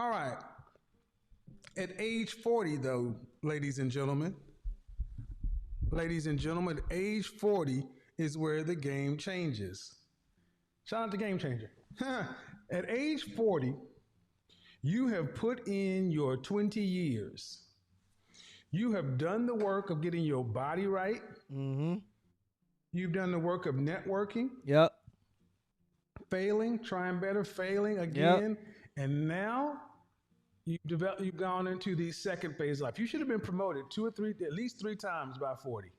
All right. At age 40, though, ladies and gentlemen, at age 40 is where the game changes. Shout out to Game Changer. At age 40, you have put in your 20 years. You have done the work of getting your body right. Mm-hmm. You've done the work of networking, Yep. failing, trying better, failing Yep. again. And now you've gone into the second phase of life. You should have been promoted at least three times by 40.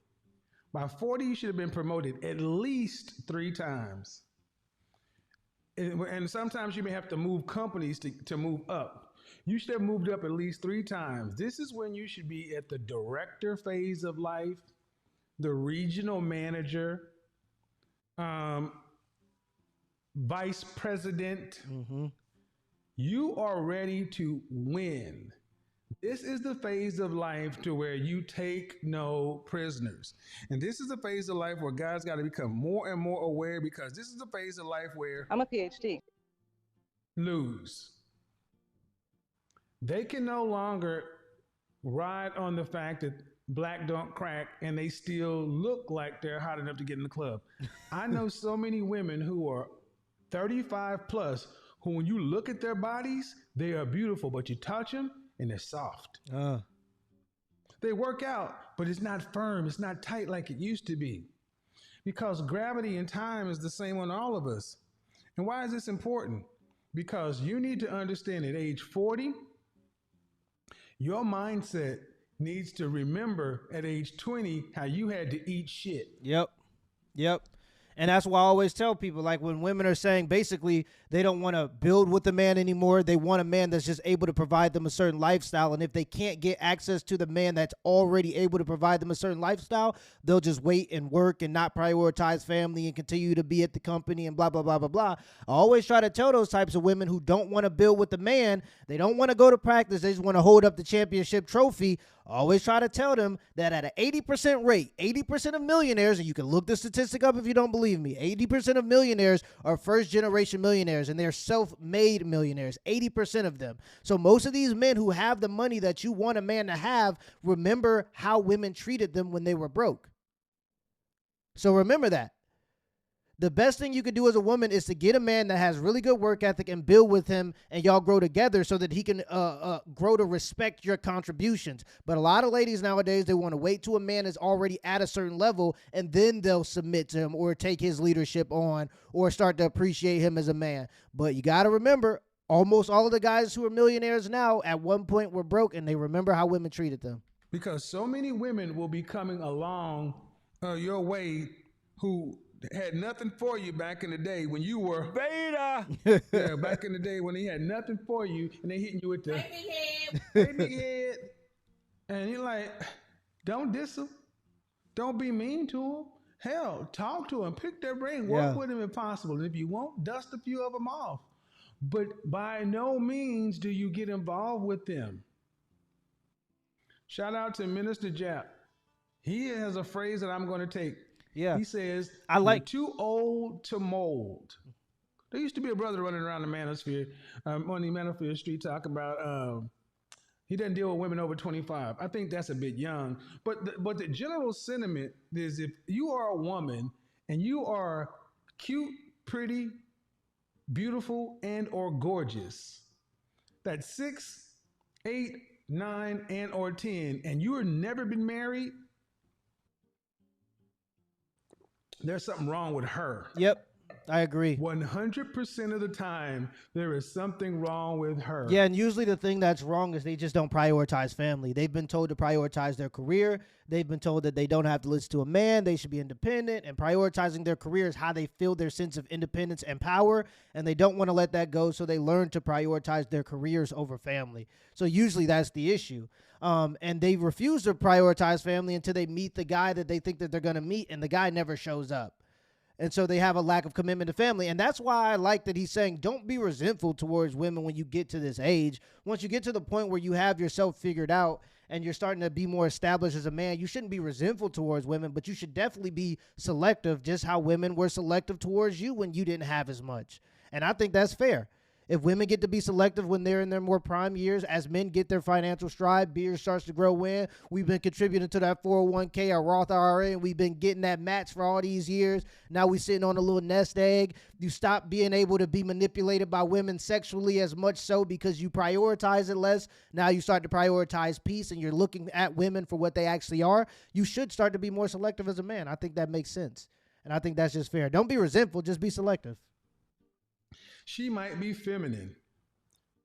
By 40, you should have been promoted at least three times. And sometimes you may have to move companies to move up. You should have moved up at least three times. This is when you should be at the director phase of life, the regional manager, vice president. Mm-hmm. You are ready to win. This is the phase of life to where you take no prisoners. And this is a phase of life where guys got to become more and more aware, because this is a phase of life where I'm a PhD. lose. They can no longer ride on the fact that black don't crack and they still look like they're hot enough to get in the club. I know so many women who are 35 plus who, when you look at their bodies, they are beautiful, but you touch them and they're soft. They work out, but it's not firm. It's not tight like it used to be, because gravity and time is the same on all of us. And why is this important? Because you need to understand at age 40, your mindset needs to remember at age 20 how you had to eat shit. Yep. And that's why I always tell people, like, when women are saying basically they don't want to build with a man anymore, they want a man that's just able to provide them a certain lifestyle. And if they can't get access to the man that's already able to provide them a certain lifestyle, they'll just wait and work and not prioritize family and continue to be at the company and blah, blah, blah, blah, blah. I always try to tell those types of women who don't want to build with the man, they don't want to go to practice, they just want to hold up the championship trophy. I always try to tell them that at an 80% rate, 80% of millionaires, and you can look the statistic up if you don't believe me, 80% of millionaires are first-generation millionaires, and they're self-made millionaires, 80% of them. So most of these men who have the money that you want a man to have, remember how women treated them when they were broke. So remember that. The best thing you could do as a woman is to get a man that has really good work ethic and build with him, and y'all grow together so that he can grow to respect your contributions. But a lot of ladies nowadays, they want to wait till a man is already at a certain level, and then they'll submit to him or take his leadership on or start to appreciate him as a man. But you got to remember, almost all of the guys who are millionaires now at one point were broke, and they remember how women treated them. Because so many women will be coming along your way who had nothing for you back in the day when you were beta. Yeah, back in the day when he had nothing for you, and they hitting you with the hey big head, and you're like, don't diss him, don't be mean to him. Hell, talk to him, pick their brain, work with him if possible. And if you won't, dust a few of them off. But by no means do you get involved with them. Shout out to Minister Jap. He has a phrase that I'm going to take. Yeah. He says, you're too old to mold. There used to be a brother running around the Manosphere, on the Manosphere Street, talking about he doesn't deal with women over 25. I think that's a bit young. But the general sentiment is, if you are a woman and you are cute, pretty, beautiful, and or gorgeous, that's 6, 8, 9, and or 10, and you have never been married, there's something wrong with her. Yep, I agree. 100% of the time, there is something wrong with her. Yeah, and usually the thing that's wrong is they just don't prioritize family. They've been told to prioritize their career. They've been told that they don't have to listen to a man. They should be independent, and prioritizing their career is how they feel their sense of independence and power, and they don't want to let that go, so they learn to prioritize their careers over family. So usually that's the issue. And they refuse to prioritize family until they meet the guy that they think that they're going to meet, and the guy never shows up. And so they have a lack of commitment to family. And that's why I like that he's saying, don't be resentful towards women when you get to this age. Once you get to the point where you have yourself figured out and you're starting to be more established as a man, you shouldn't be resentful towards women, but you should definitely be selective, just how women were selective towards you when you didn't have as much. And I think that's fair. If women get to be selective when they're in their more prime years, as men get their financial stride, beard starts to grow in. We've been contributing to that 401k, our Roth IRA, and we've been getting that match for all these years. Now we sitting on a little nest egg. You stop being able to be manipulated by women sexually as much so because you prioritize it less. Now you start to prioritize peace and you're looking at women for what they actually are. You should start to be more selective as a man. I think that makes sense. And I think that's just fair. Don't be resentful, just be selective. She might be feminine.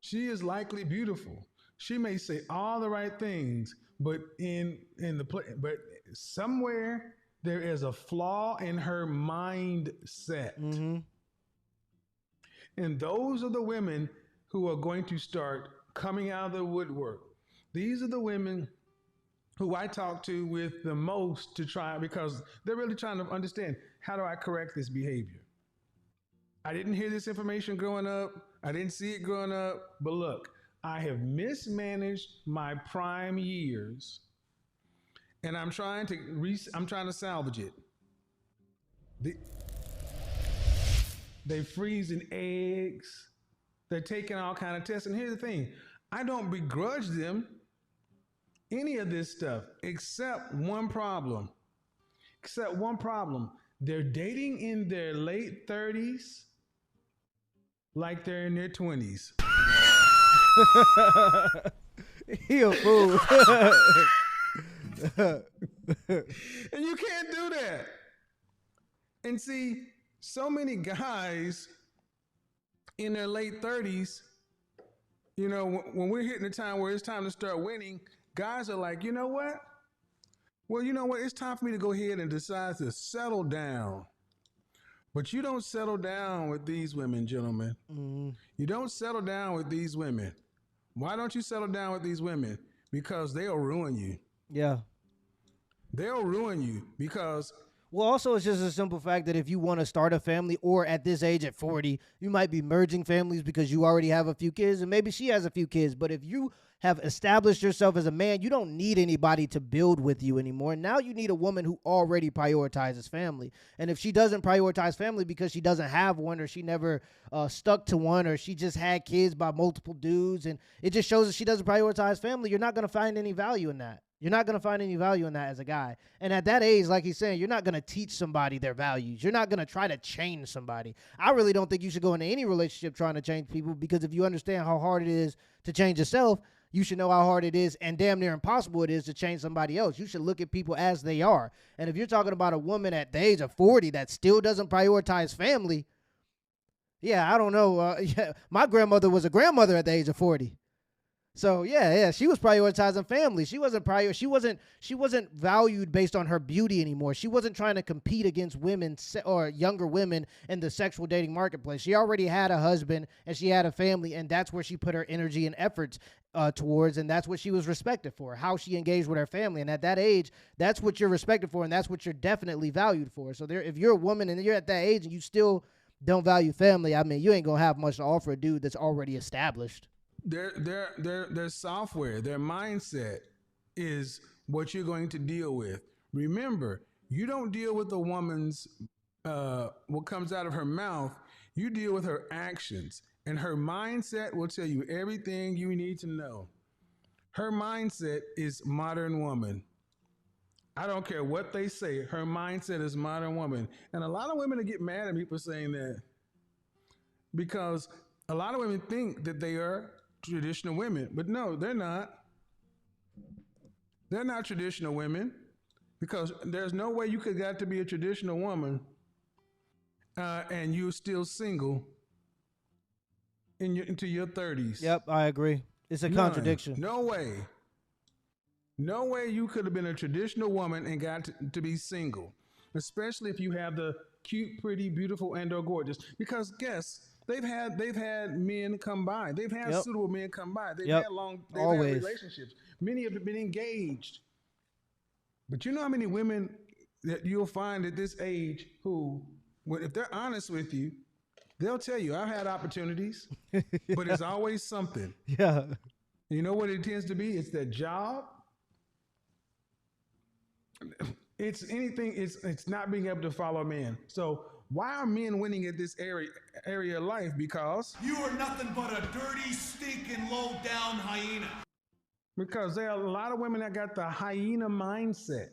She is likely beautiful. She may say all the right things, but but somewhere there is a flaw in her mindset. Mm-hmm. And those are the women who are going to start coming out of the woodwork. These are the women who I talk to with the most to try, because they're really trying to understand, how do I correct this behavior? I didn't hear this information growing up. I didn't see it growing up. But look, I have mismanaged my prime years, and I'm trying to salvage it. They freezing eggs. They're taking all kind of tests. And here's the thing: I don't begrudge them any of this stuff, except one problem. They're dating in their late 30s like they're in their 20s. He a fool. And you can't do that. And see, so many guys in their late 30s, when we're hitting the time where it's time to start winning, guys are like, you know what? Well, you know what? It's time for me to go ahead and decide to settle down. But you don't settle down with these women, gentlemen. Mm-hmm. You don't settle down with these women. Why don't you settle down with these women? Because they'll ruin you. Yeah. They'll ruin you because... Well, also, it's just a simple fact that if you want to start a family, or at this age at 40, you might be merging families because you already have a few kids and maybe she has a few kids. But if you have established yourself as a man, you don't need anybody to build with you anymore. Now you need a woman who already prioritizes family. And if she doesn't prioritize family because she doesn't have one, or she never stuck to one, or she just had kids by multiple dudes, and it just shows that she doesn't prioritize family, you're not going to find any value in that. You're not going to find any value in that as a guy. And at that age, like he's saying, you're not going to teach somebody their values. You're not going to try to change somebody. I really don't think you should go into any relationship trying to change people, because if you understand how hard it is to change yourself, you should know how hard it is and damn near impossible it is to change somebody else. You should look at people as they are. And if you're talking about a woman at the age of 40 that still doesn't prioritize family, yeah, I don't know. My grandmother was a grandmother at the age of 40. So yeah, she was prioritizing family. She wasn't valued based on her beauty anymore. She wasn't trying to compete against women or younger women in the sexual dating marketplace. She already had a husband and she had a family, and that's where she put her energy and efforts towards, and that's what she was respected for, how she engaged with her family. And at that age, that's what you're respected for, and that's what you're definitely valued for. So if you're a woman and you're at that age and you still don't value family, I mean, you ain't gonna have much to offer a dude that's already established. Their software, their mindset is what you're going to deal with. Remember, you don't deal with a woman's what comes out of her mouth. You deal with her actions, and her mindset will tell you everything you need to know. Her mindset is modern woman. I don't care what they say. Her mindset is modern woman. And a lot of women get mad at me for saying that, because a lot of women think that they are traditional women, but no, they're not. They're not traditional women, because there's no way you could got to be a traditional woman and you're still single into your 30s. Yep, I agree. It's a contradiction. No way. No way you could have been a traditional woman and got to be single, especially if you have the cute, pretty, beautiful, and/or gorgeous. Because guess. They've had men come by. They've had suitable men come by. They've had relationships. Many have been engaged. But you know how many women that you'll find at this age who, if they're honest with you, they'll tell you, I've had opportunities, but it's always something. Yeah. You know what it tends to be? It's that job. It's anything. It's not being able to follow a man. So Why are men winning at this area of life? Because You are nothing but a dirty, stinking, low-down hyena. there are a lot of women that got the hyena mindset.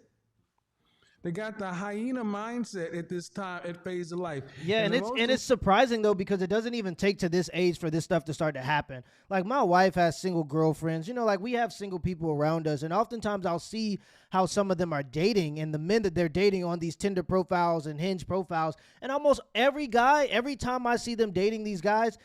They got the hyena mindset at this time, at phase of life. Yeah, and it's surprising though, because it doesn't even take to this age for this stuff to start to happen. Like, my wife has single girlfriends, like we have single people around us, and oftentimes I'll see how some of them are dating and the men that they're dating on these Tinder profiles and Hinge profiles, and almost every time I see them dating these guys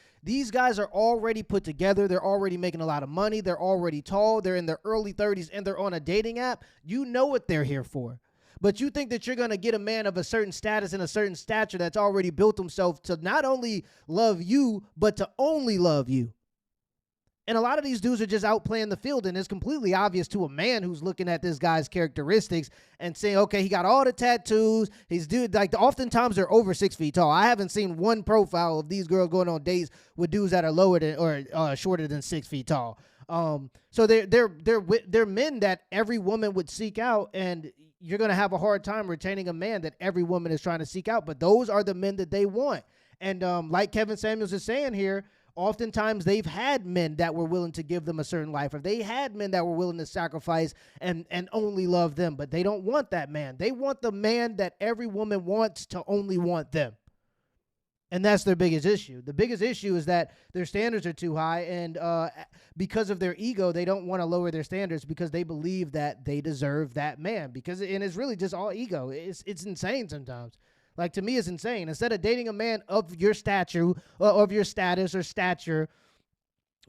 are already put together, they're already making a lot of money, they're already tall, they're in their early 30s, and they're on a dating app. You know what they're here for. But you think that you're going to get a man of a certain status and a certain stature that's already built himself to not only love you, but to only love you. And a lot of these dudes are just out playing the field, and it's completely obvious to a man who's looking at this guy's characteristics and saying, okay, he got all the tattoos. Oftentimes they're over 6 feet tall. I haven't seen one profile of these girls going on dates with dudes that are lower than or shorter than 6 feet tall. So they're men that every woman would seek out, and you're going to have a hard time retaining a man that every woman is trying to seek out. But those are the men that they want. And like Kevin Samuels is saying here, oftentimes they've had men that were willing to give them a certain life, or they had men that were willing to sacrifice and only love them. But they don't want that man. They want the man that every woman wants to only want them. And that's their biggest issue. The biggest issue is that their standards are too high, and because of their ego, they don't want to lower their standards because they believe that they deserve that man. And it's really just all ego. It's insane sometimes. Like, to me, it's insane. Instead of dating a man of your stature, of your status or stature,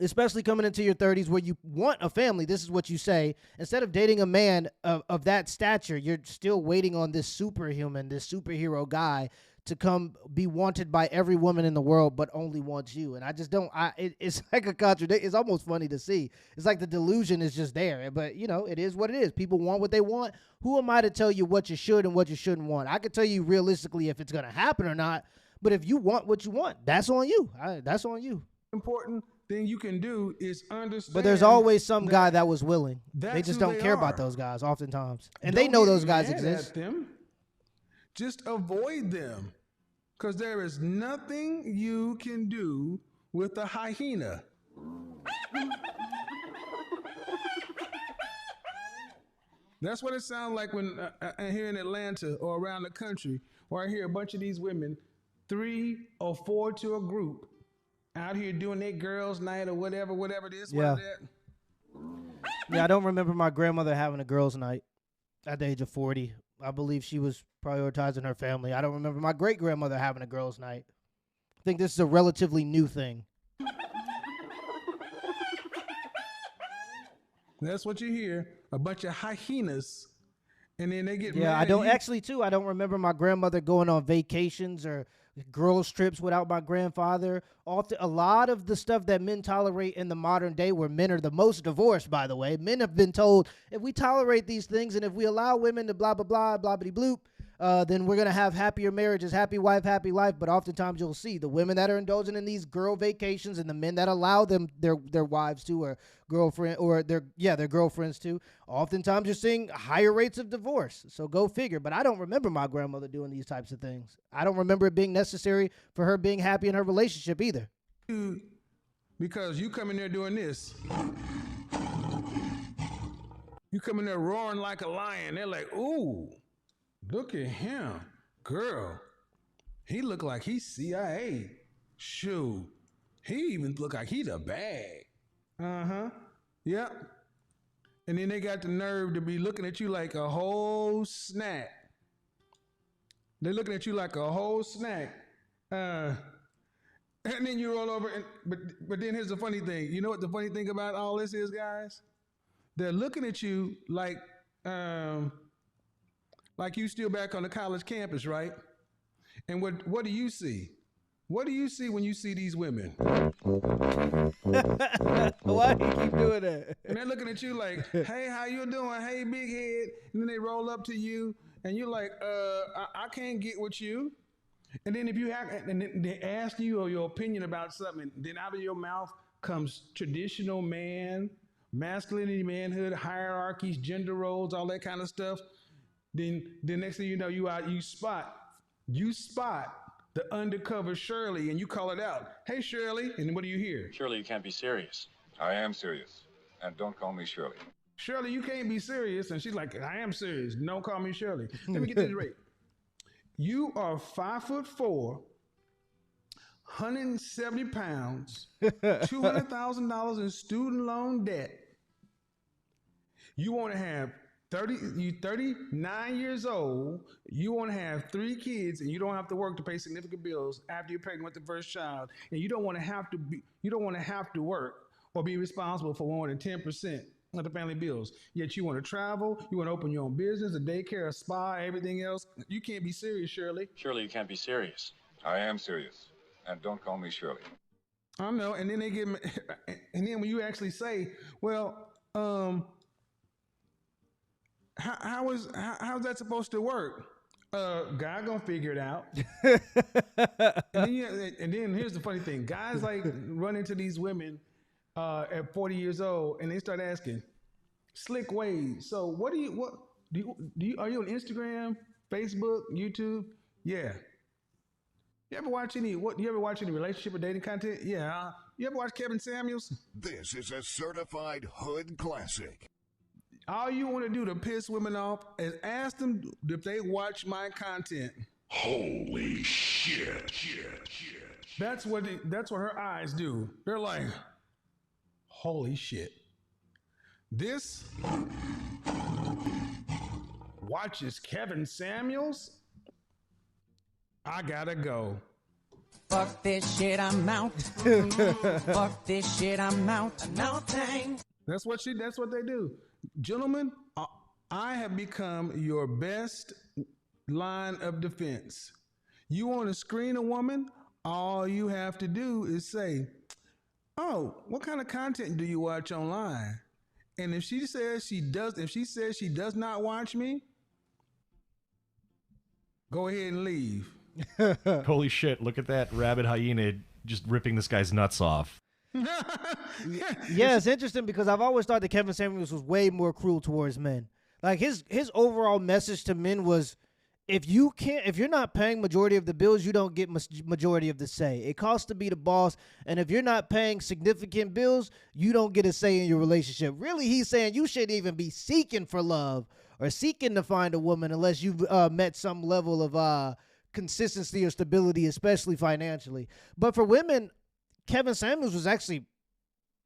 especially coming into your 30s where you want a family, this is what you say. Instead of dating a man of that stature, you're still waiting on this superhuman, this superhero guy to come be wanted by every woman in the world, but only wants you. And I just don't, it's like a contradiction. It's almost funny to see. It's like the delusion is just there, but it is what it is. People want what they want. Who am I to tell you what you should and what you shouldn't want? I could tell you realistically if it's going to happen or not, but if you want what you want, that's on you. That's on you. Important thing you can do is understand. But there's always some guy that was willing. They just don't care about those guys oftentimes. And they know those guys exist. Just avoid them, because there is nothing you can do with a hyena. That's what it sounds like when here in Atlanta or around the country, where I hear a bunch of these women, 3 or 4 to a group, out here doing their girls' night or whatever it is. Yeah. Yeah, I don't remember my grandmother having a girls' night at the age of 40. I believe she was prioritizing her family. I don't remember my great-grandmother having a girls' night. I think this is a relatively new thing. That's what you hear, a bunch of hyenas, and then they get mad. Yeah, I don't remember my grandmother going on vacations or girls trips without my grandfather. A lot of the stuff that men tolerate in the modern day, where men are the most divorced, by the way, men have been told, if we tolerate these things and if we allow women to blah, blah, blah, blah, blah, bloop, then we're going to have happier marriages, happy wife, happy life. But oftentimes you'll see the women that are indulging in these girl vacations and the men that allow them their wives to, or girlfriend, or their girlfriends to, oftentimes you're seeing higher rates of divorce. So go figure. But I don't remember my grandmother doing these types of things. I don't remember it being necessary for her being happy in her relationship either. Because you come in there doing this. You come in there roaring like a lion. They're like, ooh, look at him. Girl, he look like he's CIA. Shoot, he even look like he the bag. Uh-huh. Yep. And then they got the nerve to be looking at you like a whole snack. They're looking at you like a whole snack. And then you roll over, but then here's the funny thing. You know what the funny thing about all this is, guys? They're looking at you like you still back on the college campus, right? And what do you see? What do you see when you see these women? Why do you keep doing that? And they're looking at you like, hey, how you doing? Hey, big head. And then they roll up to you, and you're like, I can't get with you. And then if you have, and then they ask you or your opinion about something, then out of your mouth comes traditional man, masculinity, manhood, hierarchies, gender roles, all that kind of stuff. Then the next thing you know, you spot the undercover Shirley, and you call it out. Hey, Shirley. And what do you hear? Surely you can't be serious. I am serious. And don't call me Shirley. Shirley, you can't be serious. And she's like, I am serious. Don't call me Shirley. Let me get this right. You are 5'4", 170 pounds, $200,000 in student loan debt. You want to have 39 years old. You want to have 3 kids, and you don't have to work to pay significant bills after you're pregnant with the first child. And you don't want to have to work or be responsible for more than 10% of the family bills. Yet you want to travel, you want to open your own business, a daycare, a spa, everything else. You can't be serious, Shirley. Surely you can't be serious. I am serious. And don't call me Shirley. I know. And then and then when you actually say, well, how's that supposed to work? Guy gonna figure it out. and then here's the funny thing: guys like run into these women at 40 years old, and they start asking slick ways. So what do you are you on Instagram, Facebook, YouTube? Yeah. You ever watch any relationship or dating content? Yeah. You ever watch Kevin Samuels? This is a certified hood classic. All you want to do to piss women off is ask them if they watch my content. Holy shit. That's what her eyes do. They're like, holy shit. This watches Kevin Samuels? I gotta go. Fuck this shit, I'm out. Fuck this shit, I'm out. No thanks. That's what they do. Gentlemen, I have become your best line of defense. You want to screen a woman? All you have to do is say, oh, what kind of content do you watch online? And if she says she does not watch me, go ahead and leave. Holy shit, look at that rabid hyena just ripping this guy's nuts off. Yeah, it's interesting because I've always thought that Kevin Samuels was way more cruel towards men. Like his overall message to men was, if you're not paying majority of the bills, you don't get majority of the say. It costs to be the boss, and if you're not paying significant bills, you don't get a say in your relationship. Really, he's saying you shouldn't even be seeking for love or seeking to find a woman unless you've met some level of consistency or stability, especially financially. But for women, Kevin Samuels was actually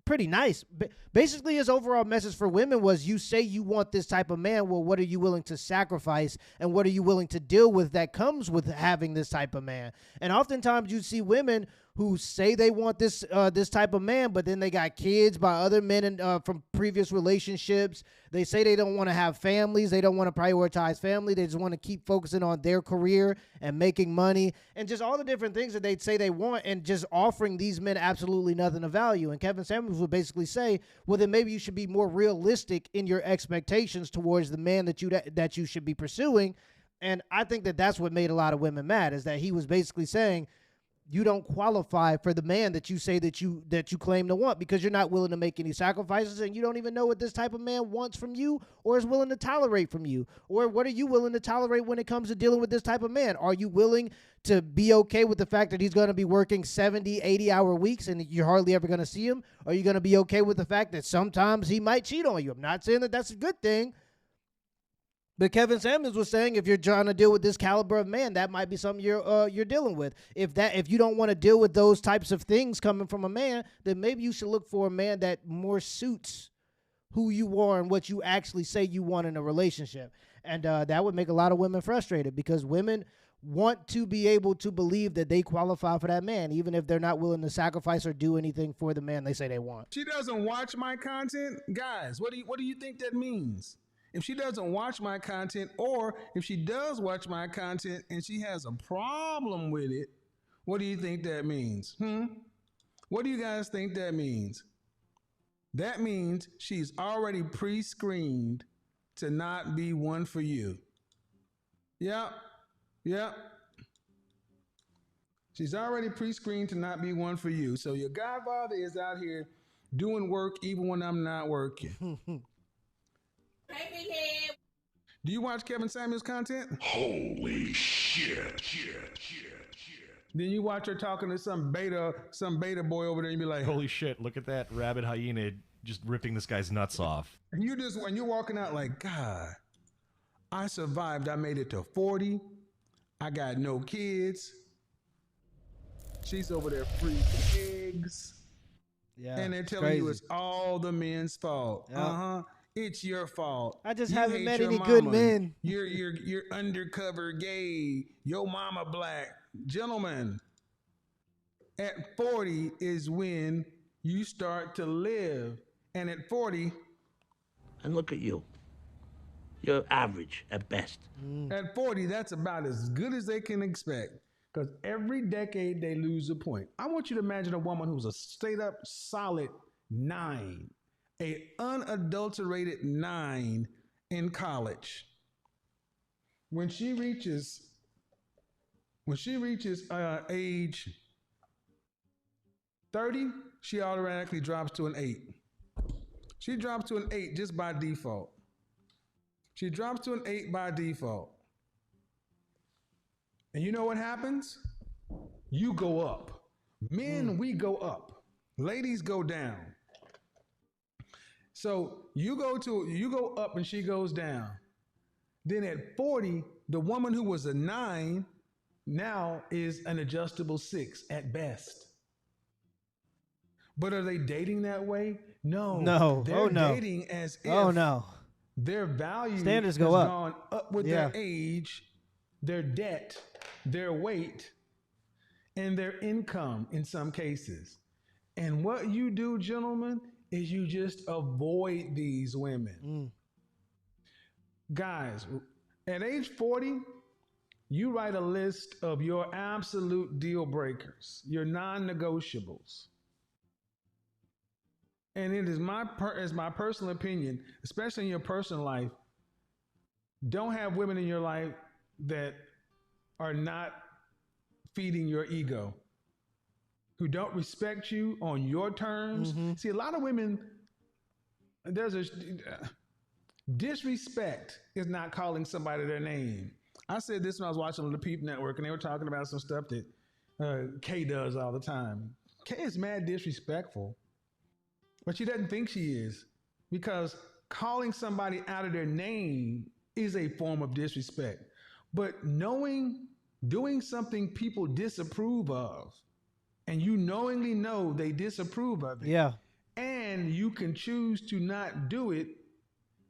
pretty nice. Basically, his overall message for women was, you say you want this type of man, well, what are you willing to sacrifice, and what are you willing to deal with that comes with having this type of man? And oftentimes you see women who say they want this type of man, but then they got kids by other men from previous relationships. They say they don't want to have families. They don't want to prioritize family. They just want to keep focusing on their career and making money and just all the different things that they'd say they want, and just offering these men absolutely nothing of value. And Kevin Samuels would basically say, well, then maybe you should be more realistic in your expectations towards the man that you should be pursuing. And I think that that's what made a lot of women mad, is that he was basically saying, you don't qualify for the man that you say that you claim to want, because you're not willing to make any sacrifices, and you don't even know what this type of man wants from you or is willing to tolerate from you. Or what are you willing to tolerate when it comes to dealing with this type of man? Are you willing to be okay with the fact that he's going to be working 70, 80-hour weeks and you're hardly ever going to see him? Are you going to be okay with the fact that sometimes he might cheat on you? I'm not saying that that's a good thing. But Kevin Samuels was saying, if you're trying to deal with this caliber of man, that might be something you're dealing with. If you don't want to deal with those types of things coming from a man, then maybe you should look for a man that more suits who you are and what you actually say you want in a relationship. And that would make a lot of women frustrated, because women want to be able to believe that they qualify for that man, even if they're not willing to sacrifice or do anything for the man they say they want. She doesn't watch my content, guys. What do you think that means? If she doesn't watch my content, or if she does watch my content and she has a problem with it, what do you think that means? What do you guys think that means? That means she's already pre-screened to not be one for you. Yep. She's already pre-screened to not be one for you. So your godfather is out here doing work even when I'm not working. Do you watch Kevin Samuels content? Holy shit. Then you watch her talking to some beta boy over there, and you be like, Holy shit, look at that rabid hyena just ripping this guy's nuts off. and you just when you're walking out like, God, I survived. I made it to 40. I got no kids. She's over there freezing eggs. Yeah, And they're it's telling you crazy. it's all the men's fault. Yep. It's your fault. I just You haven't hate met your any good mama. men. You're undercover gay. Your mama black. Gentlemen, at 40 is when you start to live. And at 40, And look at you. You're average at best. at 40, that's about as good as they can expect. Because every decade they lose a point. I want you to imagine a woman who's a straight up solid 9, a unadulterated 9 in college. When she reaches age 30, she automatically drops to an 8. She drops to an 8 just by default. She drops to an 8 by default. And you know what happens? You go up. Men, we go up. Ladies go down. So you go up and she goes down. Then at 40, the woman who was a 9 now is an adjustable 6 at best. But are they dating that way? No. No. They're Oh, no. dating as if Oh no. their value Standards has go up. gone up with Yeah. their age, their debt, their weight, and their income in some cases. And what you do, gentlemen, is you just avoid these women. Guys, at age 40, you write a list of your absolute deal breakers, your non-negotiables. And it is my personal opinion, especially in your personal life, don't have women in your life that are not feeding your ego, who don't respect you on your terms. See, a lot of women, disrespect is not calling somebody their name. I said this when I was watching on the Peep Network, and they were talking about some stuff that Kay does all the time. Kay is mad disrespectful, but she doesn't think she is, because calling somebody out of their name is a form of disrespect. But doing something people disapprove of, and you knowingly know they disapprove of it, Yeah. and you can choose to not do it,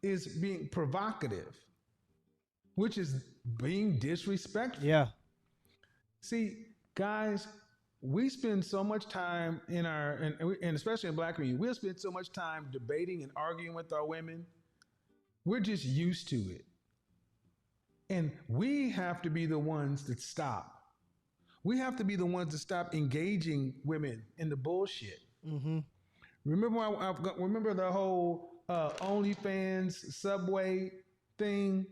is being provocative, which is being disrespectful. Yeah. See, guys, we spend so much time and especially in black community, we'll spend so much time debating and arguing with our women. We're just used to it. And we have to be the ones that stop. We have to be the ones that stop engaging women in the bullshit. Remember the whole OnlyFans Subway thing,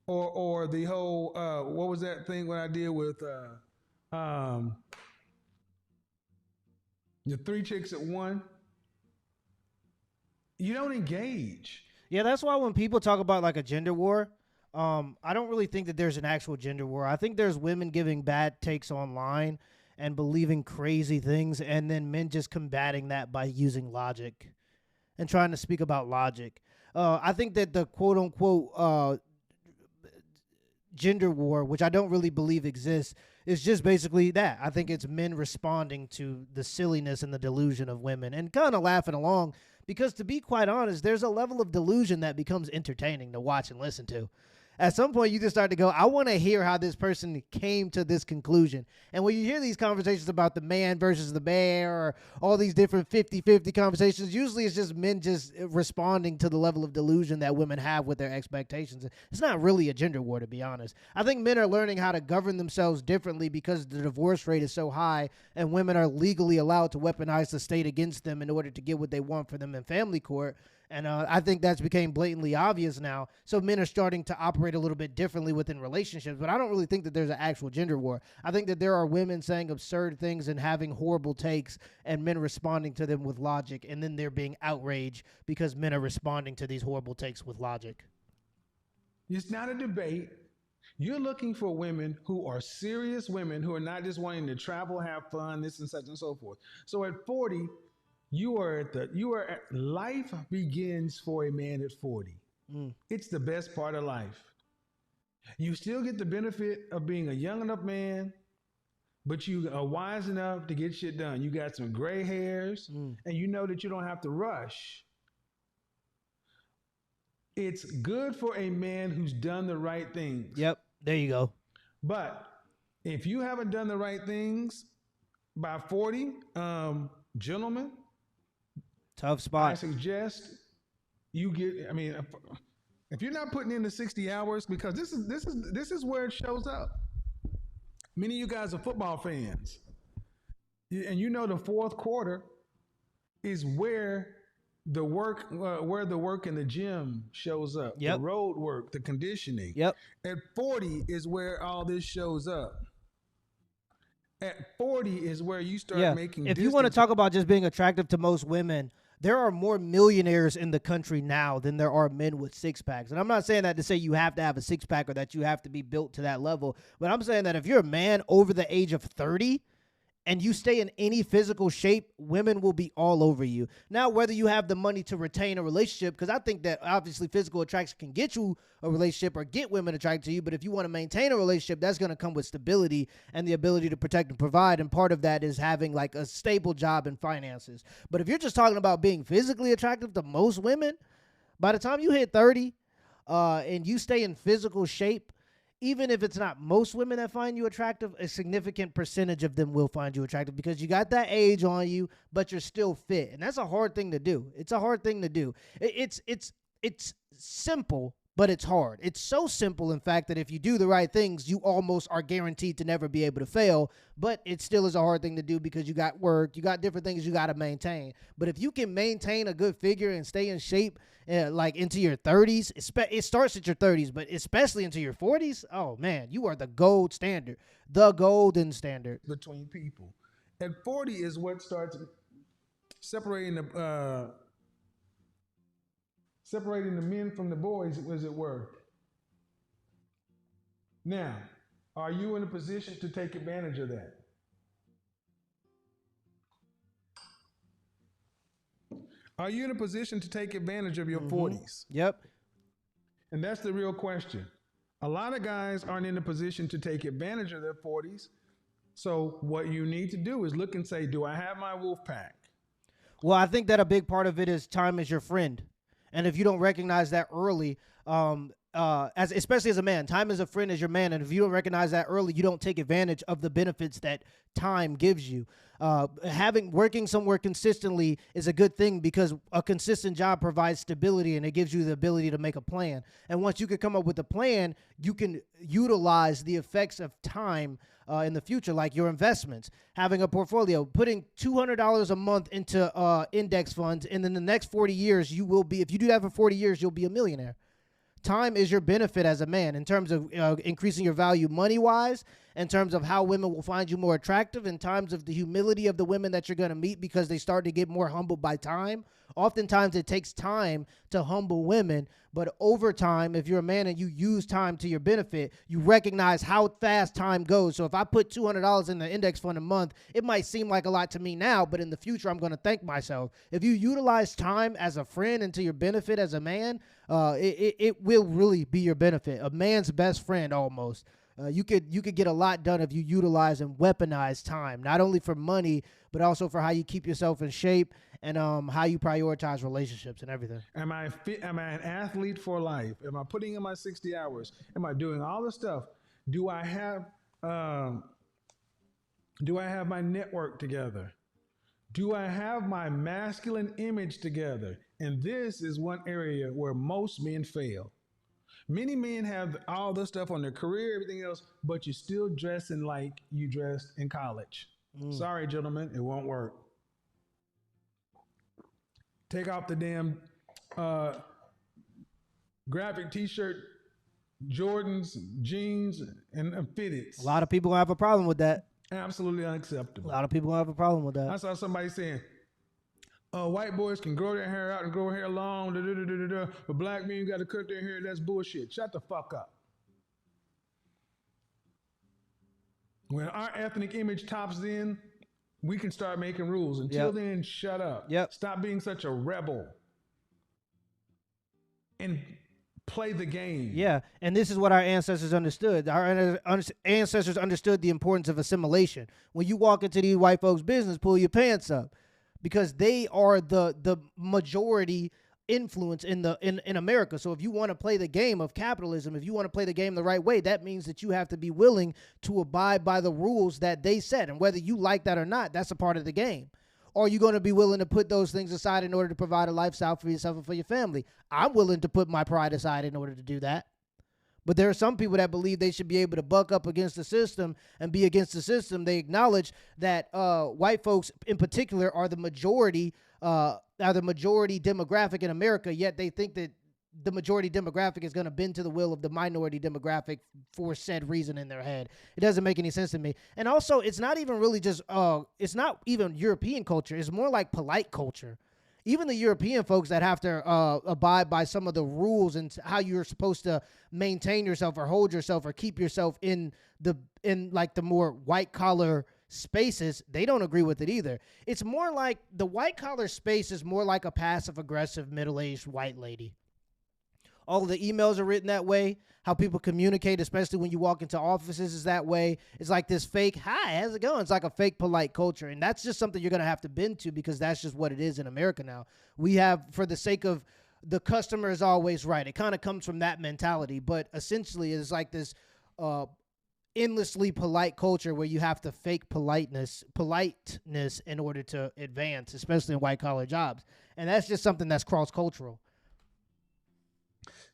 or the whole what was that thing when I did with the 3 chicks at one? You don't engage. Yeah, that's why when people talk about like a gender war, I don't really think that there's an actual gender war. I think there's women giving bad takes online and believing crazy things, and then men just combating that by using logic and trying to speak about logic. I think that the quote-unquote gender war, which I don't really believe exists, is just basically that. I think it's men responding to the silliness and the delusion of women and kind of laughing along, because to be quite honest, there's a level of delusion that becomes entertaining to watch and listen to. At some point, you just start to go, I want to hear how this person came to this conclusion. And when you hear these conversations about the man versus the bear, or all these different 50-50 conversations, usually it's just men just responding to the level of delusion that women have with their expectations. It's not really a gender war, to be honest. I think men are learning how to govern themselves differently because the divorce rate is so high, and women are legally allowed to weaponize the state against them in order to get what they want for them in family court. And I think that's became blatantly obvious now. So men are starting to operate a little bit differently within relationships. But I don't really think that there's an actual gender war. I think that there are women saying absurd things and having horrible takes, and men responding to them with logic. And then they're being outraged because men are responding to these horrible takes with logic. It's not a debate. You're looking for women who are serious women who are not just wanting to travel, have fun, this and such and so forth. So at 40, life begins for a man at 40. It's the best part of life. You still get the benefit of being a young enough man, but you are wise enough to get shit done. You got some gray hairs, and you know that you don't have to rush. It's good for a man who's done the right things. Yep. There you go. But if you haven't done the right things by 40, gentlemen, Tough I spot. suggest you get. I mean, if you're not putting in the 60 hours, because this is where it shows up. Many of you guys are football fans, and you know the fourth quarter is where the work in the gym shows up. Yep. The road work, the conditioning. Yep. At 40 is where all this shows up. At 40 is where you start making. If you want to talk about just being attractive to most women, there are more millionaires in the country now than there are men with six packs. And I'm not saying that to say you have to have a six pack or that you have to be built to that level, but I'm saying that if you're a man over the age of 30 and you stay in any physical shape, women will be all over you. Now, whether you have the money to retain a relationship, because I think that obviously physical attraction can get you a relationship or get women attracted to you, but if you want to maintain a relationship, that's going to come with stability and the ability to protect and provide, and part of that is having like a stable job and finances. But if you're just talking about being physically attractive to most women, by the time you hit 30 and you stay in physical shape, even if it's not most women that find you attractive, a significant percentage of them will find you attractive because you got that age on you, but you're still fit. And that's a hard thing to do. It's a hard thing to do. It's simple, but it's hard. It's so simple, in fact, that if you do the right things, you almost are guaranteed to never be able to fail. But it still is a hard thing to do because you got work, you got different things you got to maintain. But if you can maintain a good figure and stay in shape, like into your 30s, it starts at your 30s, but especially into your 40s, oh man, you are the gold standard, the golden standard. Between people. At 40 is what starts separating the men from the boys, as it were. Now, are you in a position to take advantage of that? Are you in a position to take advantage of your 40s? Yep. And that's the real question. A lot of guys aren't in a position to take advantage of their 40s. So what you need to do is look and say, do I have my wolf pack? Well, I think that a big part of it is time is your friend. And if you don't recognize that early, especially as a man, time is a friend as your man. And if you don't recognize that early, you don't take advantage of the benefits that time gives you. Working somewhere consistently is a good thing because a consistent job provides stability and it gives you the ability to make a plan. And once you can come up with a plan, you can utilize the effects of time in the future, like your investments, having a portfolio, putting $200 a month into index funds. And then the next 40 years, you will be, if you do that for 40 years, you'll be a millionaire. Time is your benefit as a man in terms of increasing your value money-wise, in terms of how women will find you more attractive, in terms of the humility of the women that you're going to meet because they start to get more humbled by time. Oftentimes, it takes time to humble women, but over time, if you're a man and you use time to your benefit, you recognize how fast time goes. So if I put $200 in the index fund a month, it might seem like a lot to me now, but in the future, I'm going to thank myself. If you utilize time as a friend and to your benefit as a man, it will really be your benefit. A man's best friend almost. You could get a lot done if you utilize and weaponize time, not only for money, but also for how you keep yourself in shape and how you prioritize relationships and everything. Am I fit? Am I an athlete for life? Am I putting in my 60 hours? Am I doing all the stuff? Do I have my network together? Do I have my masculine image together? And this is one area where most men fail. Many men have all this stuff on their career, everything else, but you're still dressing like you dressed in college. Sorry, gentlemen, it won't work. Take off the damn graphic t-shirt, Jordans, jeans, and fitteds. A lot of people have a problem with that. Absolutely unacceptable. A lot of people have a problem with that. I saw somebody saying, white boys can grow their hair out and grow hair long, but black men got to cut their hair. That's bullshit. Shut the fuck up. When our ethnic image tops in, we can start making rules. Until then, shut up. Yep. Stop being such a rebel and play the game. Yeah, and this is what our ancestors understood. Our ancestors understood the importance of assimilation. When you walk into these white folks' business, pull your pants up, because they are the majority influence in America. So if you want to play the game of capitalism, if you want to play the game the right way, that means that you have to be willing to abide by the rules that they set. And whether you like that or not, that's a part of the game. Or are you going to be willing to put those things aside in order to provide a lifestyle for yourself and for your family? I'm willing to put my pride aside in order to do that. But there are some people that believe they should be able to buck up against the system and be against the system. They acknowledge that white folks in particular are the majority demographic in America, yet they think that the majority demographic is going to bend to the will of the minority demographic for said reason in their head. It doesn't make any sense to me. And also, it's not even really just, it's not even European culture. It's more like polite culture. Even the European folks that have to abide by some of the rules and how you're supposed to maintain yourself or hold yourself or keep yourself in like the more white collar spaces, they don't agree with it either. It's more like the white collar space is more like a passive aggressive middle-aged white lady. All of the emails are written that way. How people communicate, especially when you walk into offices, is that way. It's like this fake, hi, how's it going? It's like a fake polite culture. And that's just something you're going to have to bend to, because that's just what it is in America now. We have, for the sake of the customer is always right. It kind of comes from that mentality. But essentially, it's like this endlessly polite culture where you have to fake politeness in order to advance, especially in white-collar jobs. And that's just something that's cross-cultural.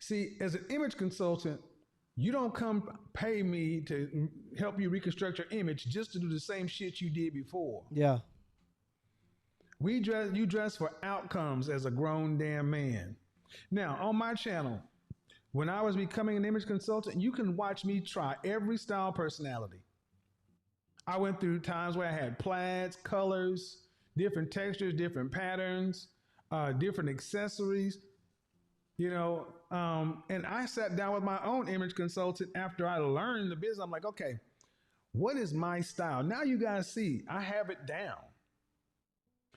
See, as an image consultant, you don't come pay me to help you reconstruct your image just to do the same shit you did before. Yeah. You dress for outcomes as a grown damn man. Now, on my channel, when I was becoming an image consultant, you can watch me try every style personality. I went through times where I had plaids, colors, different textures, different patterns, different accessories. And I sat down with my own image consultant after I learned the business. I'm like, okay, what is my style? Now you guys see, I have it down.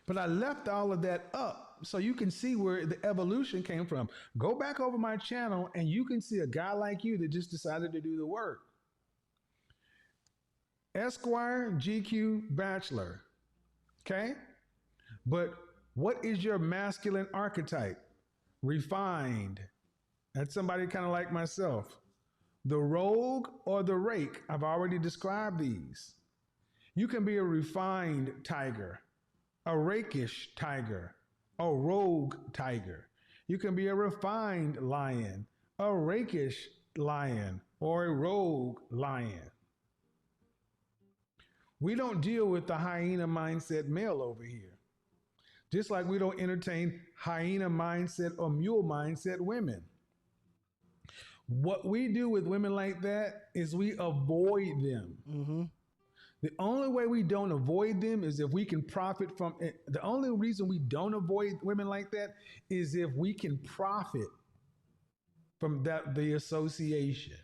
But I left all of that up so you can see where the evolution came from. Go back over my channel and you can see a guy like you that just decided to do the work. Esquire, GQ, Bachelor. Okay? But what is your masculine archetype? Refined. That's somebody kind of like myself. The rogue or the rake. I've already described these. You can be a refined tiger, a rakish tiger, a rogue tiger. You can be a refined lion, a rakish lion, or a rogue lion. We don't deal with the hyena mindset male over here. Just like we don't entertain hyena mindset or mule mindset women. What we do with women like that is we avoid them. Mm-hmm. The only way we don't avoid them is if we can profit from it. The only reason we don't avoid women like that is if we can profit from the association.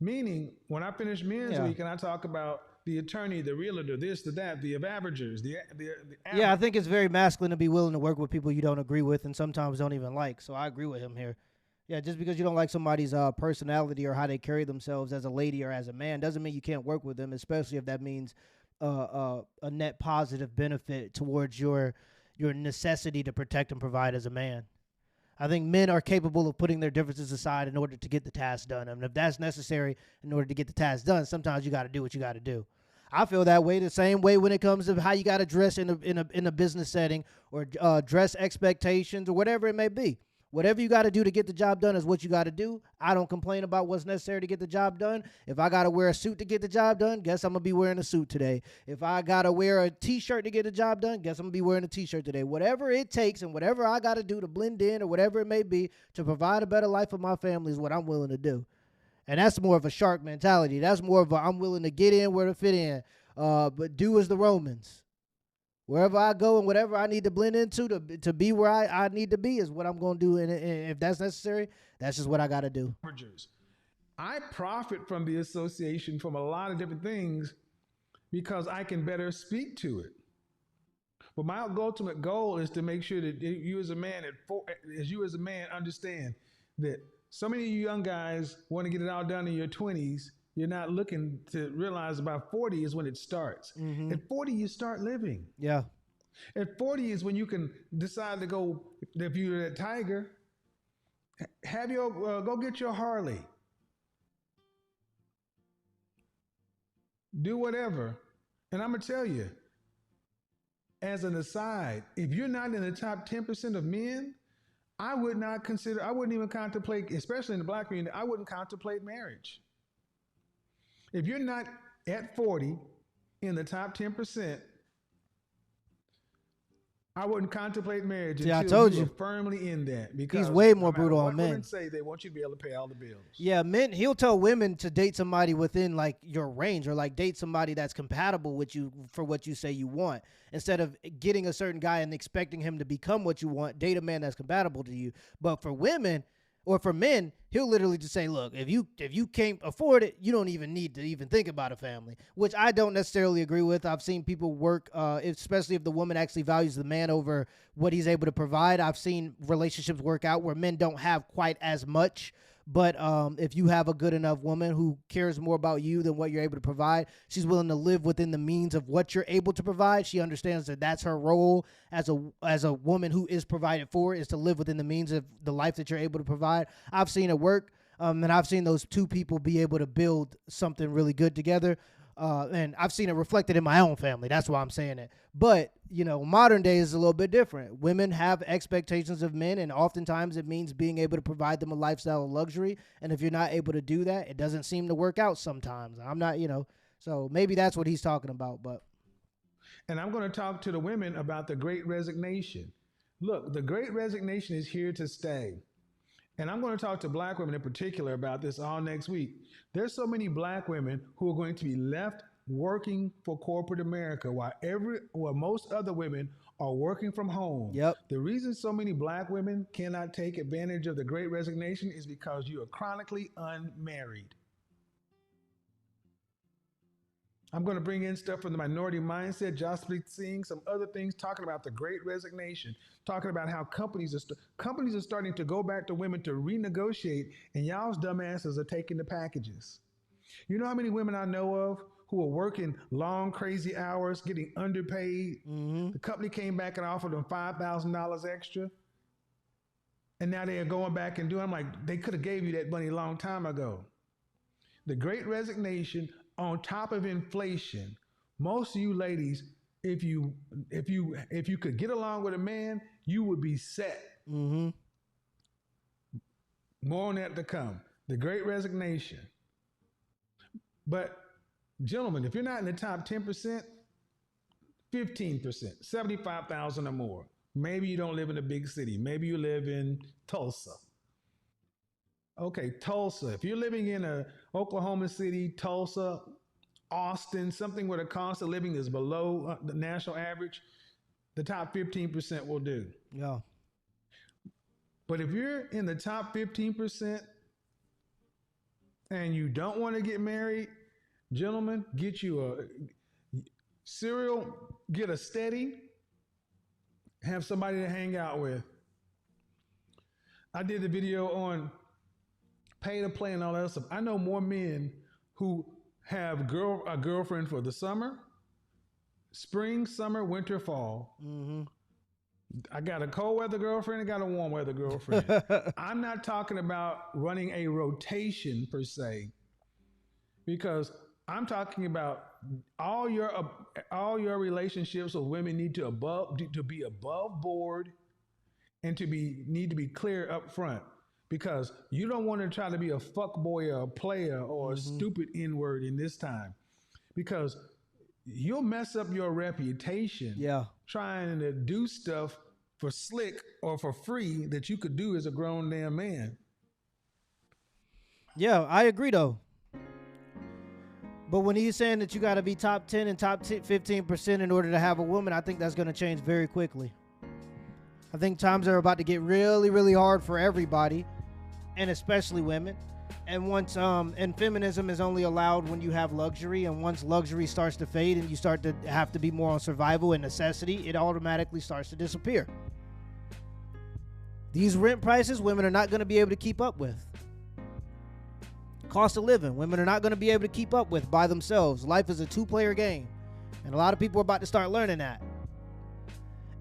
Meaning, when I finish Men's Week and I talk about the attorney, the realtor, this, the that, the averagers, the yeah, I think it's very masculine to be willing to work with people you don't agree with and sometimes don't even like. So I agree with him here. Yeah, just because you don't like somebody's personality or how they carry themselves as a lady or as a man doesn't mean you can't work with them, especially if that means a net positive benefit towards your necessity to protect and provide as a man. I think men are capable of putting their differences aside in order to get the task done. I mean, if that's necessary in order to get the task done, sometimes you got to do what you got to do. I feel that way the same way when it comes to how you got to dress in a business setting or dress expectations or whatever it may be. Whatever you got to do to get the job done is what you got to do. I don't complain about what's necessary to get the job done. If I got to wear a suit to get the job done, guess I'm going to be wearing a suit today. If I got to wear a T-shirt to get the job done, guess I'm going to be wearing a T-shirt today. Whatever it takes and whatever I got to do to blend in or whatever it may be to provide a better life for my family is what I'm willing to do. And that's more of a shark mentality. That's more of a I'm willing to get in where to fit in, but do as the Romans. Wherever I go and whatever I need to blend into to be where I need to be is what I'm going to do. And if that's necessary, that's just what I got to do. I profit from the association from a lot of different things because I can better speak to it. But my ultimate goal is to make sure that you as a man, understand that so many of you young guys want to get it all done in your 20s. You're not looking to realize about 40 is when it starts. At 40, you start living. Yeah. At 40 is when you can decide to go, if you're a tiger, have your, go get your Harley. Do whatever. And I'm going to tell you, as an aside, if you're not in the top 10% of men, I wouldn't even contemplate, especially in the black community, I wouldn't contemplate marriage. If you're not at 40 in the top 10%, I wouldn't contemplate marriage until I told you you were firmly in that. Because he's way more no matter brutal what on men. Women say they want you to be able to pay all the bills. Yeah, men. He'll tell women to date somebody within like your range, or like date somebody that's compatible with you for what you say you want. Instead of getting a certain guy and expecting him to become what you want, date a man that's compatible to you. But for women or for men, he'll literally just say, look, if you can't afford it, you don't even need to even think about a family, which I don't necessarily agree with. I've seen people work, especially if the woman actually values the man over what he's able to provide. I've seen relationships work out where men don't have quite as much. But if you have a good enough woman who cares more about you than what you're able to provide, she's willing to live within the means of what you're able to provide. She understands that that's her role as a woman who is provided for, is to live within the means of the life that you're able to provide. I've seen it work, and I've seen those two people be able to build something really good together. And I've seen it reflected in my own family. That's why I'm saying it. But, modern day is a little bit different. Women have expectations of men, and oftentimes it means being able to provide them a lifestyle of luxury. And if you're not able to do that, it doesn't seem to work out sometimes. I'm not, so maybe that's what he's talking about. And I'm going to talk to the women about the Great Resignation. Look, the Great Resignation is here to stay. And I'm going to talk to black women in particular about this all next week. There's so many black women who are going to be left working for corporate America while most other women are working from home. Yep. The reason so many black women cannot take advantage of the Great Resignation is because you are chronically unmarried. I'm going to bring in stuff from the Minority Mindset, Jaspreet Singh, some other things, talking about the Great Resignation, talking about how companies are starting to go back to women to renegotiate, and y'all's dumbasses are taking the packages. You know how many women I know of who are working long, crazy hours, getting underpaid? The company came back and offered them $5,000 extra, and now they are going back and doing. I'm like, they could have gave you that money a long time ago. The Great Resignation, on top of inflation, most of you ladies, if you could get along with a man, you would be set. More on that to come. The Great Resignation. But gentlemen, if you're not in the top 10%, 15%, 75,000 or more. Maybe you don't live in a big city. Maybe you live in Tulsa. Okay, Tulsa. If you're living in Oklahoma City, Tulsa, Austin, something where the cost of living is below the national average, the top 15% will do. Yeah. But if you're in the top 15% and you don't want to get married, gentlemen, get you get a steady, have somebody to hang out with. I did the video on pay to play and all that stuff. I know more men who have a girlfriend for the summer, spring, summer, winter, fall. I got a cold weather girlfriend, I got a warm weather girlfriend. I'm not talking about running a rotation per se, because I'm talking about all your relationships with women need to be above board and need to be clear up front. Because you don't want to try to be a fuckboy or a player or a stupid N-word in this time. Because you'll mess up your reputation trying to do stuff for slick or for free that you could do as a grown damn man. Yeah, I agree though. But when he's saying that you got to be top 10 and top 15% in order to have a woman, I think that's going to change very quickly. I think times are about to get really, really hard for everybody, and especially women. And once and feminism is only allowed when you have luxury, and once luxury starts to fade and you start to have to be more on survival and necessity, it automatically starts to disappear. These rent prices, women are not going to be able to keep up with. Cost of living, women are not going to be able to keep up with by themselves. Life is a two-player game, and a lot of people are about to start learning that.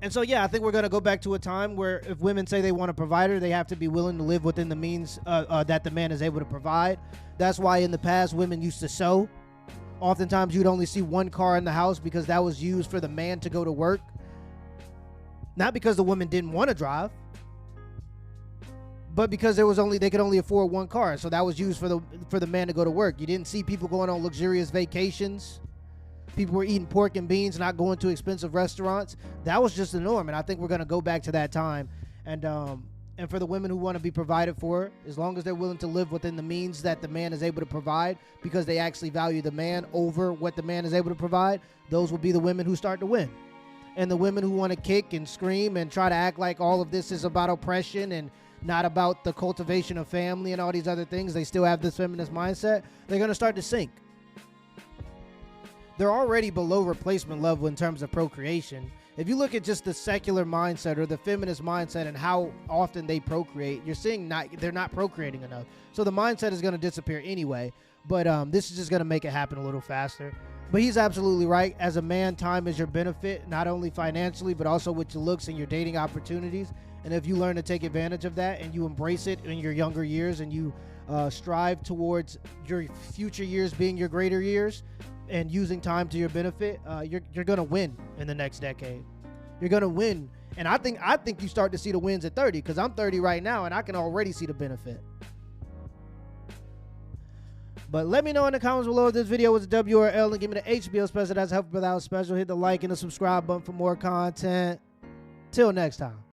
And so, yeah, I think we're going to go back to a time where if women say they want a provider, they have to be willing to live within the means that the man is able to provide. That's why in the past, women used to sew. Oftentimes, you'd only see one car in the house because that was used for the man to go to work. Not because the woman didn't want to drive, but because they could only afford one car. So that was used for the man to go to work. You didn't see people going on luxurious vacations. People were eating pork and beans, not going to expensive restaurants. That was just the norm, and I think we're going to go back to that time. And for the women who want to be provided for, as long as they're willing to live within the means that the man is able to provide, because they actually value the man over what the man is able to provide, those will be the women who start to win. And the women who want to kick and scream and try to act like all of this is about oppression and not about the cultivation of family and all these other things, they still have this feminist mindset, they're going to start to sink. They're already below replacement level in terms of procreation. If you look at just the secular mindset or the feminist mindset and how often they procreate, you're seeing they're not procreating enough. So the mindset is going to disappear anyway, but this is just going to make it happen a little faster. But he's absolutely right. As a man, time is your benefit, not only financially, but also with your looks and your dating opportunities. And if you learn to take advantage of that and you embrace it in your younger years and you strive towards your future years being your greater years, and using time to your benefit, you're gonna win in the next decade. You're gonna win, and I think you start to see the wins at 30, because I'm 30 right now, and I can already see the benefit. But let me know in the comments below if this video was a W or L, and give me the HBO special. That's helping without special. Hit the like and the subscribe button for more content. Till next time.